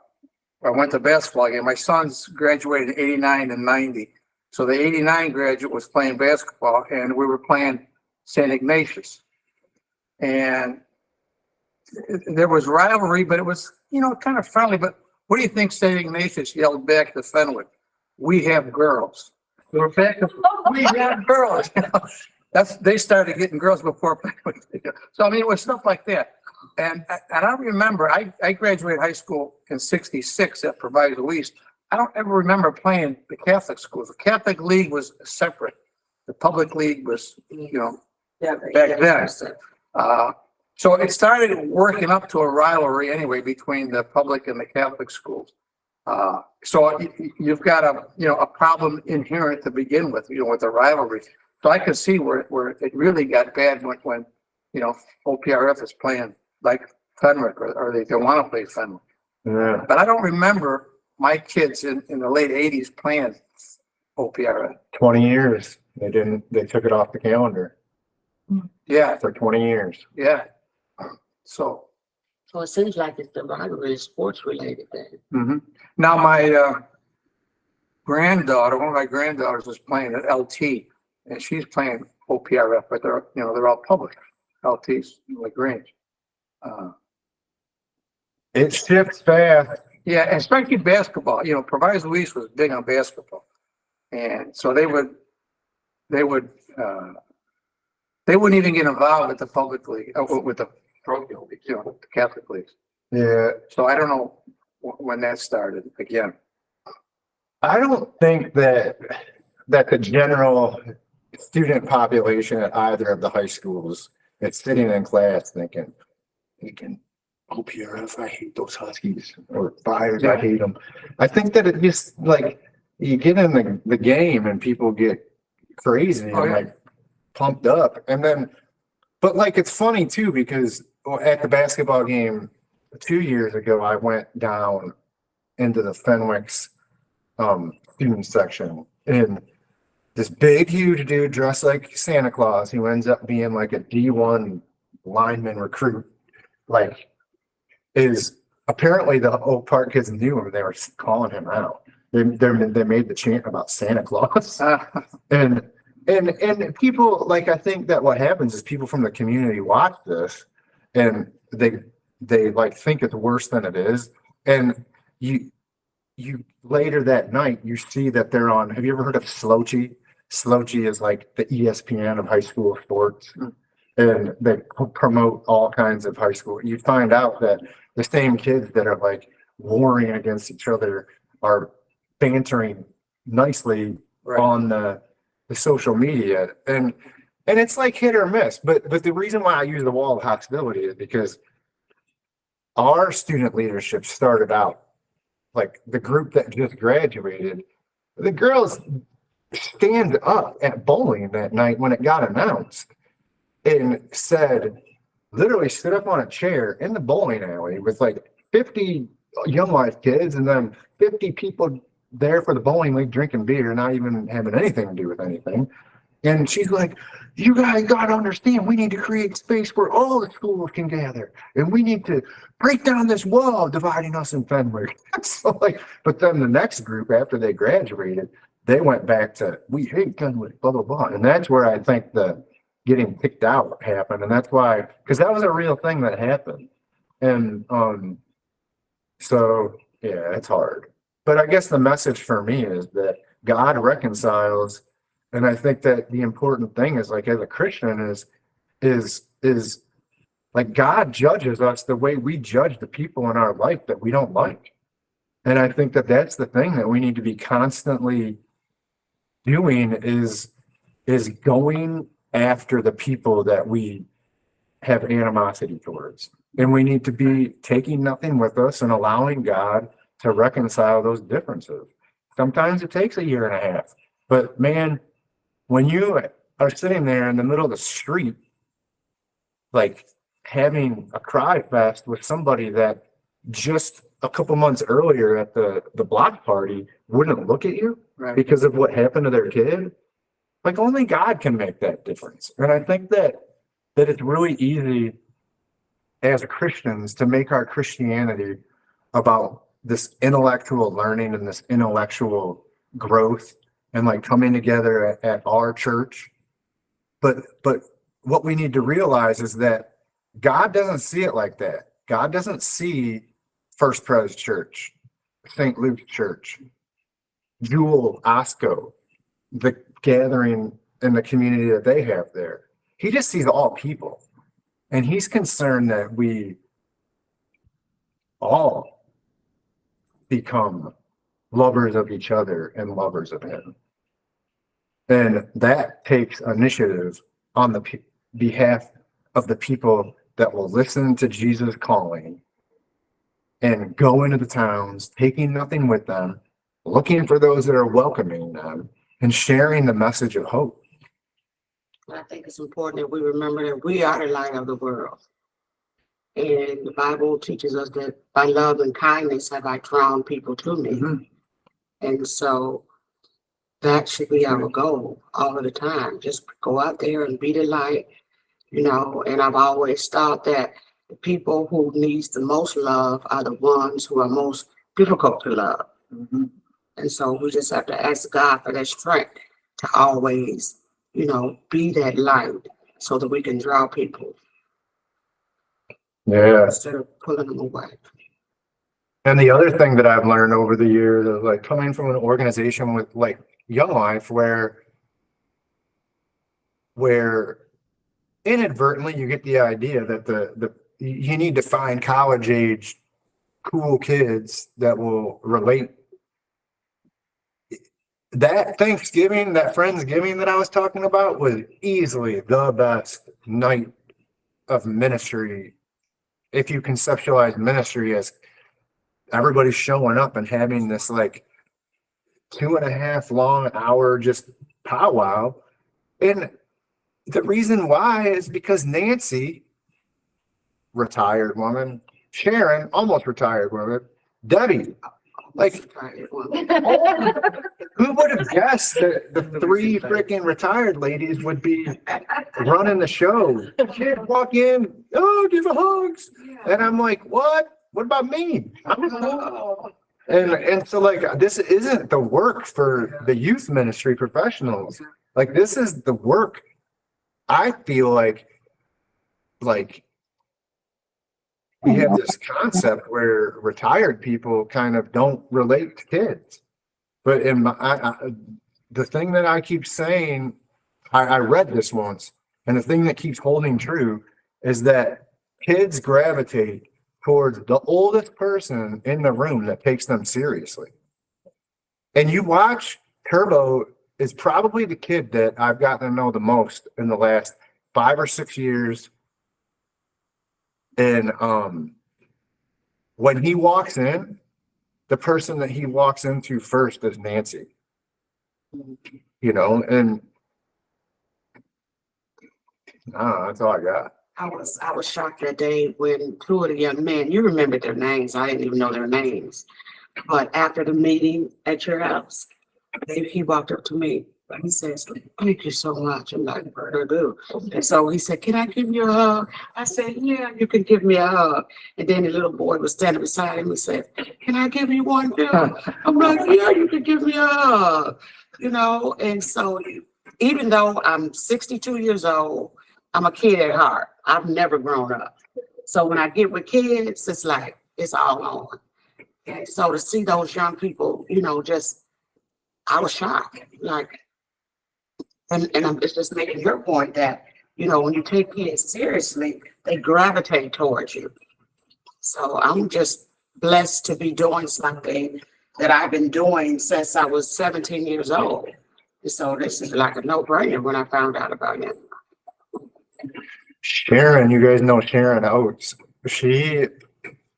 went to basketball game. My sons graduated in 89 and 90. So the 89 graduate was playing basketball, and we were playing St. Ignatius. And there was rivalry, but it was, kind of friendly. But what do you think St. Ignatius yelled back to Fenwick? We have girls. We were back to, we have girls. They started getting girls before Fenwick. So I mean, it was stuff like that. And I remember I graduated high school in '66 at Proviso East. I don't ever remember playing the Catholic schools. The Catholic League was separate. The public league was, back then. So it started working up to a rivalry anyway between the public and the Catholic schools. So you've got a problem inherent to begin with, with the rivalry. So I could see where it really got bad when OPRF is playing like Fenwick or they don't want to play Fenwick. Yeah. But I don't remember my kids in the late '80s playing OPRF. 20 years. They took it off the calendar Yeah, for 20 years. yeah. So. So it seems like it's the rivalry is sports related then. Mhm. Now my granddaughter, one of my granddaughters was playing at LT, and she's playing OPRF, but they're all public LTs, Lagrange. It shifts fast. Yeah, and especially basketball. Proviso East was big on basketball, and so they wouldn't even get involved with the public league, with the parochial league, the Catholic leagues. Yeah. So I don't know when that started again. I don't think that the general student population at either of the high schools is sitting in class thinking, we can OPRF, I hate those Huskies, or Friars, I hate them. I think that it just like you get in the game and people get crazy Oh, and yeah. like pumped up, and then but like it's funny too because at the basketball game 2 years ago I went down into the Fenwick's student section, and this big huge dude dressed like Santa Claus who ends up being like a D1 lineman recruit, like is apparently the Oak Park kids knew him. They were calling him out. They made the chant about Santa Claus. And people, like, I think that what happens is people from the community watch this and they like think it's worse than it is. And you later that night, you see that they're on, have you ever heard of Slochie? Slochie is like the ESPN of high school sports. And they promote all kinds of high school. You find out that the same kids that are like warring against each other are bantering nicely Right. on the social media. And it's like hit or miss. But the reason why I use the wall of hostility is because our student leadership started out like the group that just graduated. The girls stand up at bowling that night when it got announced and said, literally stood up on a chair in the bowling alley with like 50 Young Life kids and then 50 people there for the bowling league drinking beer, not even having anything to do with anything. And she's like, you guys got to understand, we need to create space where all the schools can gather. And we need to break down this wall dividing us in Fenwick. So like, but then the next group after they graduated, they went back to, we hate Fenwick, blah, blah, blah. And that's where I think the getting kicked out happened. And that's why, because that was a real thing that happened. And so yeah, it's hard. But I guess the message for me is that God reconciles. And I think that the important thing is, like, as a Christian is like God judges us the way we judge the people in our life that we don't like. And I think that that's the thing that we need to be constantly doing is going after the people that we have animosity towards. And we need to be taking nothing with us and allowing God to reconcile those differences. Sometimes it takes 1.5 years, but man, when you are sitting there in the middle of the street, like having a cry fest with somebody that just a couple months earlier at the block party wouldn't look at you Right. because of what happened to their kid, like only God can make that difference. And I think that it's really easy as Christians to make our Christianity about this intellectual learning and this intellectual growth and like coming together at our church. But what we need to realize is that God doesn't see it like that. God doesn't see First Pres Church, St. Luke's Church, Jewel, Osco, the gathering and the community that they have there. He just sees all people. And he's concerned that we all become lovers of each other and lovers of him. And that takes initiative on the behalf of the people that will listen to Jesus calling and go into the towns, taking nothing with them, looking for those that are welcoming them, and sharing the message of hope. I think it's important that we remember that we are the light of the world. And the Bible teaches us that by love and kindness have I drawn people to me. Mhm. And so that should be our goal all of the time. Just go out there and be the light, you know. And I've always thought that the people who needs the most love are the ones who are most difficult to love. Mhm. And so we just have to ask God for that strength to always, you know, be that light so that we can draw people Yeah. instead of pulling them away. And the other thing that I've learned over the years is like coming from an organization with like Young Life where inadvertently you get the idea that you need to find college age cool kids that will relate. That Thanksgiving, that Friendsgiving that I was talking about was easily the best night of ministry. If you conceptualize ministry as everybody showing up and having this like 2.5 long hour just powwow. And the reason why is because Nancy, retired woman, Sharon, almost retired woman, Debbie, like who would have guessed that the 3 freaking retired ladies would be running the show? Kid walk in, oh, give a hugs. And I'm like, what? What about me? And so like this isn't the work for the youth ministry professionals. Like this is the work. I feel like we have this concept where retired people kind of don't relate to kids. But in the thing that I keep saying, I read this once, and the thing that keeps holding true is that kids gravitate towards the oldest person in the room that takes them seriously. And you watch, Turbo is probably the kid that I've gotten to know the most in the last 5 or 6 years. And when he walks in, the person that he walks into first is Nancy. You know, and that's all I got. I was shocked that day when 2 of the young men, you remember their names, I didn't even know their names. But after the meeting at your house, he walked up to me and he says, thank you so much. I'm like, what I do? And so he said, can I give you a hug? I said, yeah, you can give me a hug. And then the little boy was standing beside him. He said, can I give you one too? I'm like, yeah, you can give me a hug. You know, and so even though I'm 62 years old, I'm a kid at heart. I've never grown up. So when I get with kids, it's like, it's all on. And so to see those young people, you know, I was shocked. Like, and it's just making your point that, you know, when you take kids seriously, they gravitate towards you. So I'm just blessed to be doing something that I've been doing since I was 17 years old. And so this is like a no-brainer when I found out about him. Sharon, you guys know Sharon Oates. She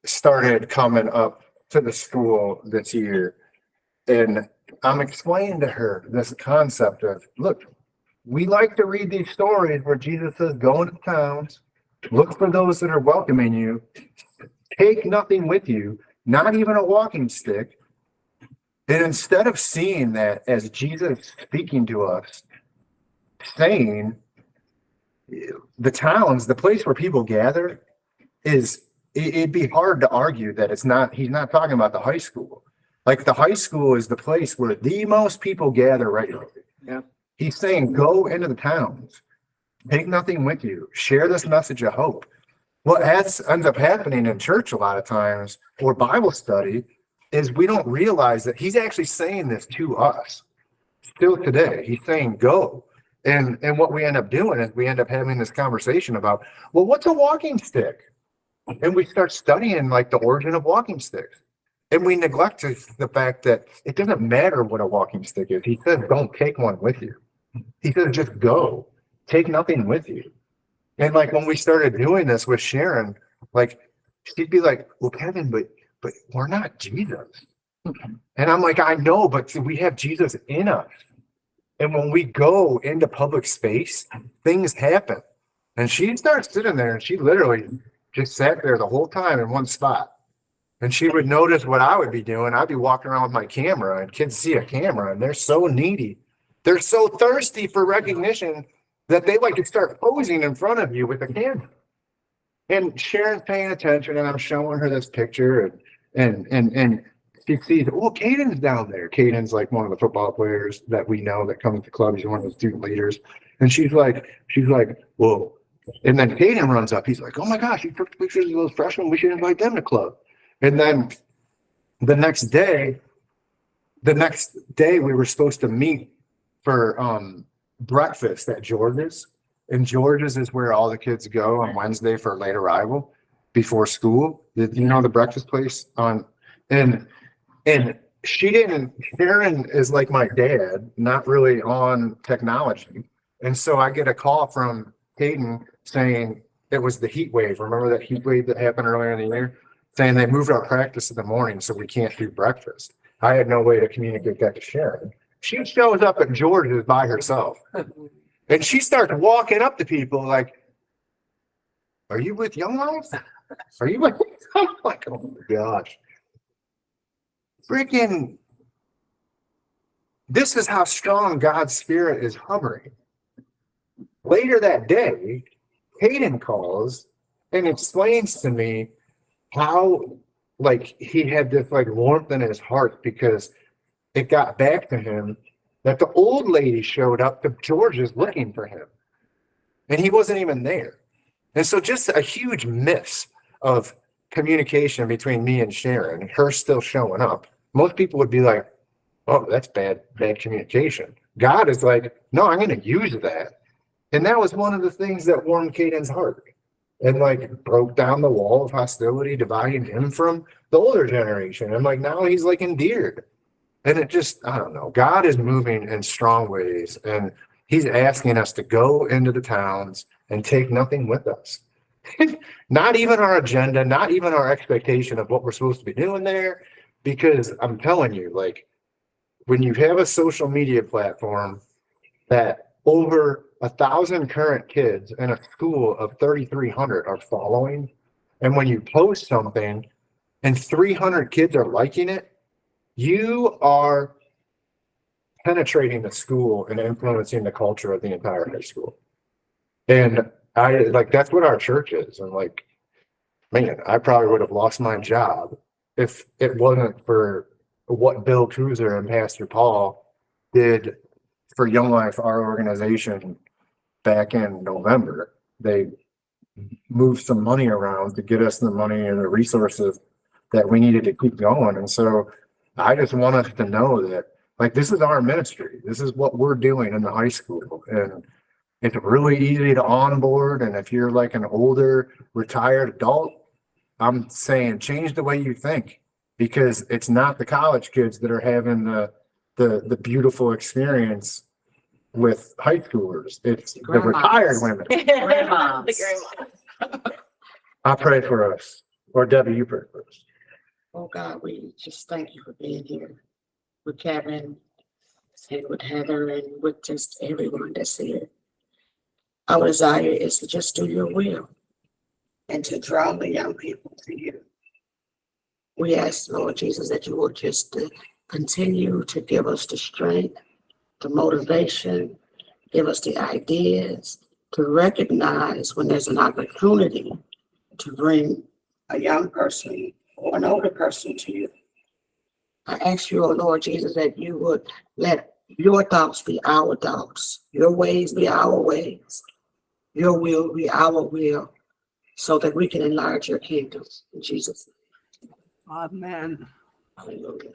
started coming up to the school this year, and I'm explaining to her this concept of, look, we like to read these stories where Jesus says, go into towns, look for those that are welcoming you, take nothing with you, not even a walking stick. And instead of seeing that as Jesus speaking to us, saying, the towns, the place where people gather it'd be hard to argue that he's not talking about the high school. Like the high school is the place where the most people gather regularly. Yeah. He's saying, go into the towns, take nothing with you, share this message of hope. what ends up happening in church a lot of times or Bible study is we don't realize that he's actually saying this to us still today. He's saying go. And what we end up doing is we end up having this conversation about, well, what's a walking stick? And we start studying like the origin of walking sticks. And we neglect the fact that it doesn't matter what a walking stick is. He says, don't take one with you. He says, just go. Take nothing with you. And like when we started doing this with Sharon, like she'd be like, well, Kevin, but we're not Jesus. And I'm like, I know, but see, we have Jesus in us. And when we go into public space, things happen. And she starts sitting there and she literally just sat there the whole time in one spot. And she would notice what I would be doing. I'd be walking around with my camera and kids see a camera and they're so needy. They're so thirsty for recognition that they like to start posing in front of you with a camera. And Sharon's paying attention and I'm showing her this picture and she sees, oh, Caden's down there. Caden's like one of the football players that we know that comes to the club. He's one of the student leaders. And she's like, whoa. And then Caden runs up. He's like, oh my gosh, you took pictures of those freshmen. We should invite them to club. And then the next day we were supposed to meet for breakfast at George's. And George's is where all the kids go on Wednesday for late arrival before school. You know the breakfast place on and Sharon is like my dad, not really on technology. And so I get a call from Caden saying it was the heat wave. Remember that heat wave that happened earlier in the year? Saying they moved our practice in the morning so we can't do breakfast. I had no way to communicate that to Sharon. She shows up at George's by herself. And she starts walking up to people like, are you with Young Life? Are you with? I'm like, oh my gosh. Freaking, this is how strong God's Spirit is hovering. Later that day, Caden calls and explains to me how like he had this like warmth in his heart because it got back to him that the old lady showed up to George's looking for him and he wasn't even there. And so just a huge miss of communication between me and Sharon, her still showing up. Most people would be like, oh, that's bad communication. God is like, no, I'm going to use that. And that was one of the things that warmed Caden's heart and like broke down the wall of hostility, dividing him from the older generation. And like now he's like endeared. And it just, I don't know, God is moving in strong ways and he's asking us to go into the towns and take nothing with us. Not even our agenda, not even our expectation of what we're supposed to be doing there. Because I'm telling you, like, when you have a social media platform that over 1,000 current kids in a school of 3,300 are following, and when you post something and 300 kids are liking it, you are penetrating the school and influencing the culture of the entire high school. And I like, that's what our church is. And like, man, I probably would have lost my job if it wasn't for what Bill Cruiser and Pastor Paul did for Young Life, our organization, back in November. They moved some money around to get us the money and the resources that we needed to keep going. And so I just want us to know that, like, this is our ministry. This is what we're doing in the high school. And it's really easy to onboard. And if you're like an older retired adult, I'm saying change the way you think, because it's not the college kids that are having the beautiful experience with high schoolers. It's the retired women. I pray for us. Or Debbie, you pray for us. Oh God, we just thank you for being here with Kevin and with Heather and with just everyone that's here. Our desire is to just do your will and to draw the young people to you. We ask, Lord Jesus, that you will just continue to give us the strength, the motivation, give us the ideas to recognize when there's an opportunity to bring a young person or an older person to you. I ask you, oh Lord Jesus, that you would let your thoughts be our thoughts, your ways be our ways, your will be our will, so that we can enlarge your kingdom. In Jesus' name. Amen. Hallelujah.